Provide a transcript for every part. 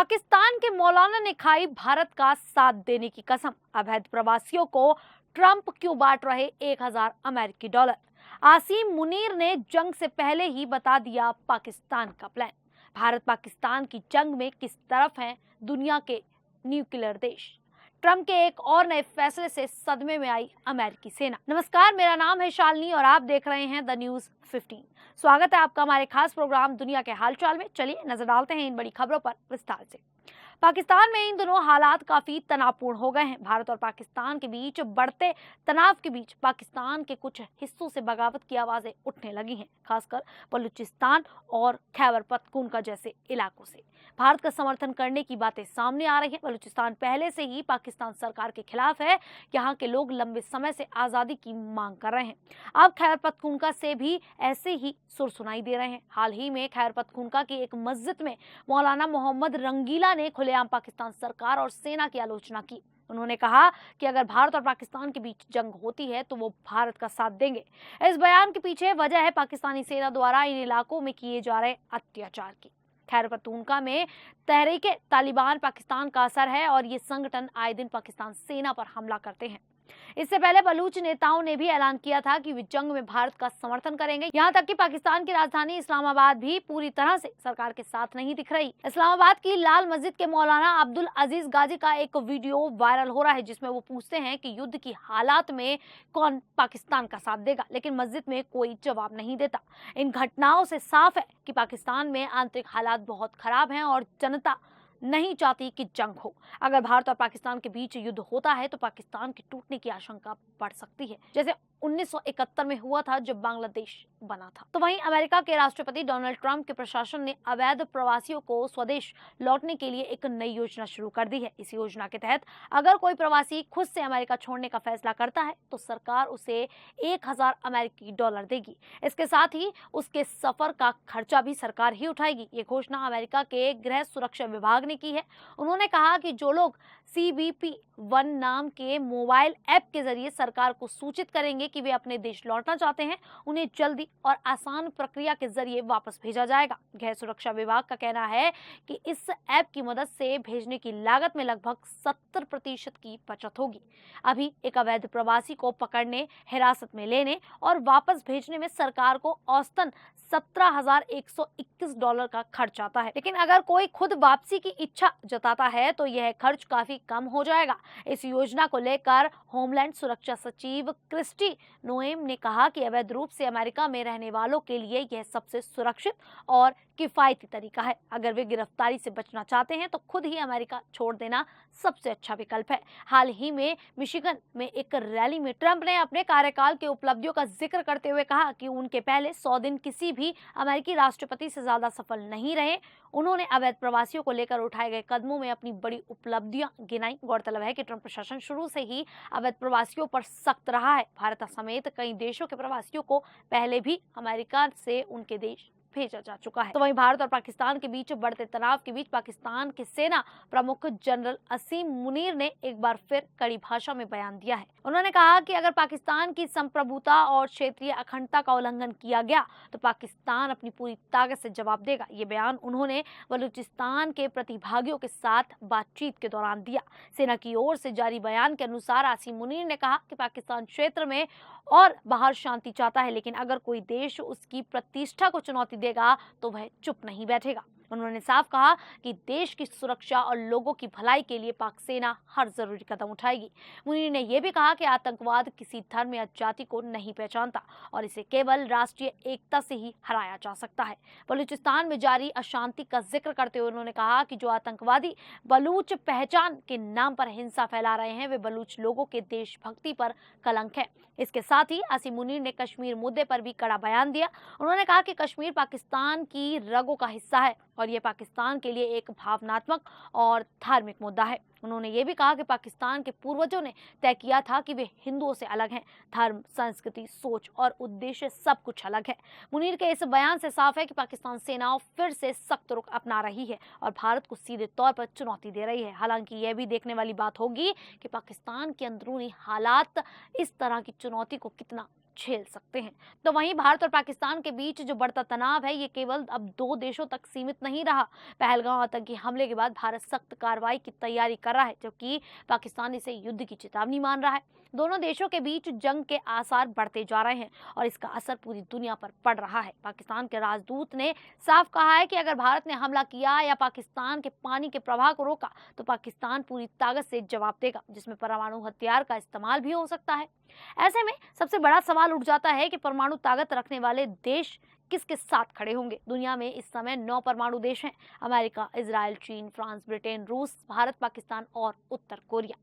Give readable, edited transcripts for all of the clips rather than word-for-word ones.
पाकिस्तान के मौलाना ने खाई भारत का साथ देने की कसम। अवैध प्रवासियों को ट्रंप क्यों बांट रहे 1000 अमेरिकी डॉलर। आसिम मुनीर ने जंग से पहले ही बता दिया पाकिस्तान का प्लान। भारत पाकिस्तान की जंग में किस तरफ हैं दुनिया के न्यूक्लियर देश। ट्रंप के एक और नए फैसले से सदमे में आई अमेरिकी सेना। नमस्कार, मेरा नाम है शालिनी और आप देख रहे हैं द न्यूज 15। स्वागत है आपका हमारे खास प्रोग्राम दुनिया के हालचाल में। चलिए नजर डालते हैं इन बड़ी खबरों पर विस्तार से। पाकिस्तान में इन दिनों हालात काफी तनावपूर्ण हो गए हैं। भारत और पाकिस्तान के बीच बढ़ते तनाव के बीच पाकिस्तान के कुछ हिस्सों से बगावत की आवाजें उठने लगी हैं, खासकर बलूचिस्तान और खैबर पख्तूनख्वा जैसे इलाकों से भारत का समर्थन करने की बातें सामने आ रही हैं। बलूचिस्तान पहले से ही पाकिस्तान सरकार के खिलाफ है। यहाँ के लोग लंबे समय से आजादी की मांग कर रहे हैं। अब खैबर पख्तूनख्वा से भी ऐसे ही सुर सुनाई दे रहे हैं। हाल ही में खैबर पख्तूनख्वा की एक मस्जिद में मौलाना मोहम्मद रंगीला ने खुलेआम पाकिस्तान सरकार और सेना की आलोचना की। उन्होंने कहा कि अगर भारत और पाकिस्तान के बीच जंग होती है तो वो भारत का साथ देंगे। इस बयान के पीछे वजह है पाकिस्तानी सेना द्वारा इन इलाकों में किए जा रहे अत्याचार की। खैबर पख्तूनख्वा में तहरीके तालिबान पाकिस्तान का असर है और ये संगठन आए दिन पाकिस्तान सेना पर हमला करते हैं। इससे पहले बलूच नेताओं ने भी ऐलान किया था कि वे जंग में भारत का समर्थन करेंगे। यहाँ तक कि पाकिस्तान की राजधानी इस्लामाबाद भी पूरी तरह से सरकार के साथ नहीं दिख रही। इस्लामाबाद की लाल मस्जिद के मौलाना अब्दुल अजीज गाजी का एक वीडियो वायरल हो रहा है जिसमें वो पूछते हैं कि युद्ध की हालात में कौन पाकिस्तान का साथ देगा, लेकिन मस्जिद में कोई जवाब नहीं देता। इन घटनाओं से साफ है कि पाकिस्तान में आंतरिक हालात बहुत खराब हैं और जनता नहीं चाहती कि जंग हो। अगर भारत और पाकिस्तान के बीच युद्ध होता है तो पाकिस्तान के टूटने की आशंका बढ़ सकती है, जैसे 1971 में हुआ था जब बांग्लादेश बना था। तो वहीं अमेरिका के राष्ट्रपति डोनाल्ड ट्रंप के प्रशासन ने अवैध प्रवासियों को स्वदेश लौटने के लिए एक नई योजना शुरू कर दी है। इस योजना के तहत अगर कोई प्रवासी खुद से अमेरिका छोड़ने का फैसला करता है तो सरकार उसे 1000 अमेरिकी डॉलर देगी। इसके साथ ही उसके सफर का खर्चा भी सरकार ही उठाएगी। ये घोषणा अमेरिका के गृह सुरक्षा विभाग ने की है। उन्होंने कहा कि जो लोग CBP-1 नाम के मोबाइल ऐप के जरिए सरकार को सूचित करेंगे कि वे अपने देश लौटना चाहते हैं, उन्हें जल्दी और आसान प्रक्रिया के जरिए वापस भेजा जाएगा। गृह सुरक्षा विभाग का कहना है कि इस ऐप की मदद से भेजने की लागत में लगभग 70% की बचत होगी। अभी एक अवैध प्रवासी को पकड़ने, हिरासत में लेने और वापस भेजने में सरकार को औसतन $17,121 का खर्च आता है, लेकिन अगर कोई खुद वापसी की इच्छा जताता है तो यह खर्च काफी कम हो जाएगा। इस योजना को लेकर होमलैंड सुरक्षा सचिव क्रिस्टी नोएम ने कहा कि अवैध रूप से अमेरिका में रहने वालों के लिए यह सबसे सुरक्षित और किफायती तरीका है। अगर वे गिरफ्तारी से बचना चाहते हैं तो खुद ही अमेरिका छोड़ देना सबसे अच्छा विकल्प है। हाल ही में मिशिगन में एक रैली में ट्रंप ने अपने कार्यकाल के उपलब्धियों का जिक्र करते हुए कहा कि उनके पहले 100 दिन किसी भी अमेरिकी राष्ट्रपति से ज्यादा सफल नहीं रहे। उन्होंने अवैध प्रवासियों को लेकर उठाए गए कदमों में अपनी बड़ी उपलब्धियां गिनाई। गौरतलब है कि ट्रंप प्रशासन शुरू से ही अवैध प्रवासियों पर सख्त रहा है। भारत समेत कई देशों के प्रवासियों को पहले भी अमेरिका से उनके देश भेजा जा चुका है। तो वहीं भारत और पाकिस्तान के बीच बढ़ते तनाव के बीच पाकिस्तान के सेना प्रमुख जनरल आसिम मुनीर ने एक बार फिर कड़ी भाषा में बयान दिया है। उन्होंने कहा कि अगर पाकिस्तान की संप्रभुता और क्षेत्रीय अखंडता का उल्लंघन किया गया तो पाकिस्तान अपनी पूरी ताकत से जवाब देगा। ये बयान उन्होंने बलूचिस्तान के प्रतिभागियों के साथ बातचीत के दौरान दिया। सेना की ओर से जारी बयान के अनुसार आसिम मुनीर ने कहा कि पाकिस्तान क्षेत्र में और बाहर शांति चाहता है, लेकिन अगर कोई देश उसकी प्रतिष्ठा को चुनौती देगा तो वह चुप नहीं बैठेगा। उन्होंने साफ कहा कि देश की सुरक्षा और लोगों की भलाई के लिए पाक सेना हर जरूरी कदम उठाएगी। मुनीर ने यह भी कहा कि आतंकवाद किसी धर्म या जाति को नहीं पहचानता और इसे केवल राष्ट्रीय एकता से ही हराया जा सकता है। बलूचिस्तान में जारी अशांति का जिक्र करते हुए उन्होंने कहा कि जो आतंकवादी बलूच पहचान के नाम पर हिंसा फैला रहे हैं वे बलूच लोगों के देशभक्ति पर कलंक है। इसके साथ ही आसिम मुनीर ने कश्मीर मुद्दे पर भी कड़ा बयान दिया। उन्होंने कहा कि कश्मीर पाकिस्तान की रगों का हिस्सा है और ये पाकिस्तान के लिए एक भावनात्मक और धार्मिक मुद्दा है। उन्होंने ये भी कहा कि पाकिस्तान के पूर्वजों ने तय किया था कि वे हिंदुओं से अलग हैं। धर्म, संस्कृति, सोच और उद्देश्य सब कुछ अलग है। मुनीर के इस बयान से साफ है कि पाकिस्तान सेना फिर से सख्त रुख अपना रही है और भारत को सीधे तौर पर चुनौती दे रही है। हालांकि यह भी देखने वाली बात होगी कि पाकिस्तान के अंदरूनी हालात इस तरह की चुनौती को कितना झेल सकते हैं। तो वहीं भारत और पाकिस्तान के बीच जो बढ़ता तनाव है, ये केवल अब 2 देशों तक सीमित नहीं रहा। पहलगाम आतंकी हमले के बाद भारत सख्त कार्रवाई की तैयारी कर रहा है, जबकि पाकिस्तान इसे युद्ध की चेतावनी मान रहा है। दोनों देशों के बीच जंग के आसार बढ़ते जा रहे हैं और इसका असर पूरी दुनिया पर पड़ रहा है। पाकिस्तान के राजदूत ने साफ कहा है कि अगर भारत ने हमला किया या पाकिस्तान के पानी के प्रवाह को रोका तो पाकिस्तान पूरी ताकत से जवाब देगा, जिसमें परमाणु हथियार का इस्तेमाल भी हो सकता है। ऐसे में सबसे बड़ा सवाल उठ जाता है कि परमाणु ताकत रखने वाले देश किसके साथ खड़े होंगे। दुनिया में इस समय 9 परमाणु देश हैं: अमेरिका, इजराइल, चीन, फ्रांस, ब्रिटेन, रूस, भारत, पाकिस्तान और उत्तर कोरिया।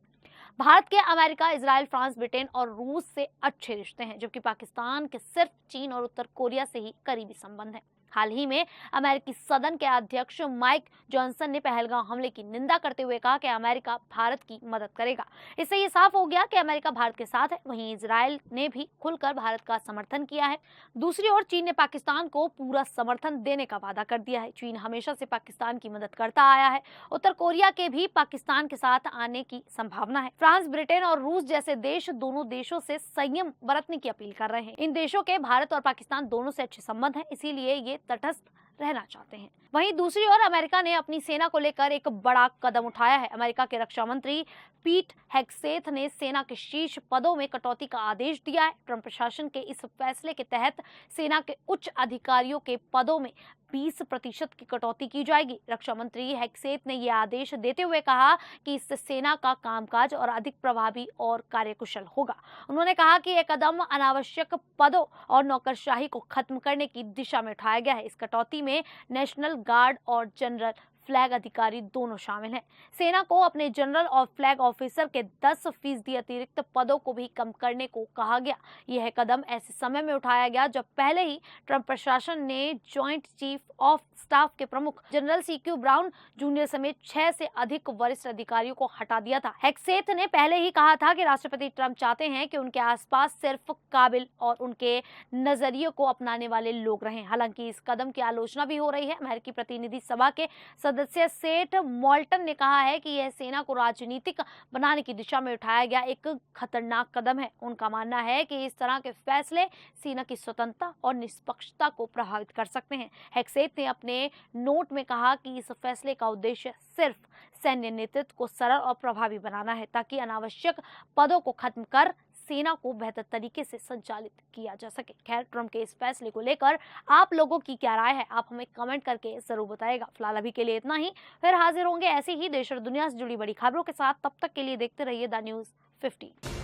भारत के अमेरिका, इजराइल, फ्रांस, ब्रिटेन और रूस से अच्छे रिश्ते हैं, जबकि पाकिस्तान के सिर्फ चीन और उत्तर कोरिया से ही करीबी संबंध हैं। हाल ही में अमेरिकी सदन के अध्यक्ष माइक जॉनसन ने पहलगाम हमले की निंदा करते हुए कहा कि अमेरिका भारत की मदद करेगा। इससे ये साफ हो गया कि अमेरिका भारत के साथ है। वहीं इजराइल ने भी खुलकर भारत का समर्थन किया है। दूसरी ओर चीन ने पाकिस्तान को पूरा समर्थन देने का वादा कर दिया है। चीन हमेशा से पाकिस्तान की मदद करता आया है। उत्तर कोरिया के भी पाकिस्तान के साथ आने की संभावना है। फ्रांस, ब्रिटेन और रूस जैसे देश दोनों देशों से संयम बरतने की अपील कर रहे हैं। इन देशों के भारत और पाकिस्तान दोनों से अच्छे संबंध हैं, इसीलिए ये तटस्थ रहना चाहते हैं। वहीं दूसरी ओर अमेरिका ने अपनी सेना को लेकर एक बड़ा कदम उठाया है। अमेरिका के रक्षा मंत्री पीट हेग्सेथ ने सेना के शीर्ष पदों में कटौती का आदेश दिया है। ट्रंप प्रशासन के इस फैसले के तहत सेना के उच्च अधिकारियों के पदों में 20% की कटौती की जाएगी। रक्षा मंत्री हेग्सेथ ने यह आदेश देते हुए कहा कि इससे सेना का कामकाज और अधिक प्रभावी और कार्यकुशल होगा। उन्होंने कहा कि यह कदम अनावश्यक पदों और नौकरशाही को खत्म करने की दिशा में उठाया गया है। इस कटौती में नेशनल गार्ड और जनरल फ्लैग अधिकारी दोनों शामिल हैं। सेना को अपने जनरल और फ्लैग ऑफिसर के 10% अतिरिक्त पदों को भी कम करने को कहा गया। यह कदम ऐसे समय में उठाया गया जब पहले ही ट्रंप प्रशासन ने जॉइंट चीफ ऑफ स्टाफ के प्रमुख जनरल CQ ब्राउन जूनियर समेत 6 से अधिक वरिष्ठ अधिकारियों को हटा दिया था। हेग्सेथ ने पहले ही कहा था कि राष्ट्रपति ट्रंप चाहते हैं कि उनके आसपास सिर्फ काबिल और उनके नजरिए को अपनाने वाले लोग रहें। हालांकि इस कदम की आलोचना भी हो रही है। अमेरिकी प्रतिनिधि सभा के सदस्य सेठ मॉल्टन ने कहा है कि यह सेना को राजनीतिक बनाने की दिशा में उठाया गया एक खतरनाक कदम है। उनका मानना है कि इस तरह के फैसले सेना की स्वतंत्रता और निष्पक्षता को प्रभावित कर सकते हैं। हेग्सेथ ने अपने नोट में कहा कि इस फैसले का उद्देश्य सिर्फ सैन्य नेतृत्व को सरल और प्रभावी बनाना है, ताकि अनावश्यक पदों को खत्म कर सेना को बेहतर तरीके से संचालित किया जा सके। खैर, ट्रंप के इस फैसले को लेकर आप लोगों की क्या राय है, आप हमें कमेंट करके जरूर बताएगा। फिलहाल अभी के लिए इतना ही। फिर हाजिर होंगे ऐसे ही देश और दुनिया से जुड़ी बड़ी खबरों के साथ। तब तक के लिए देखते रहिए द न्यूज़ 15।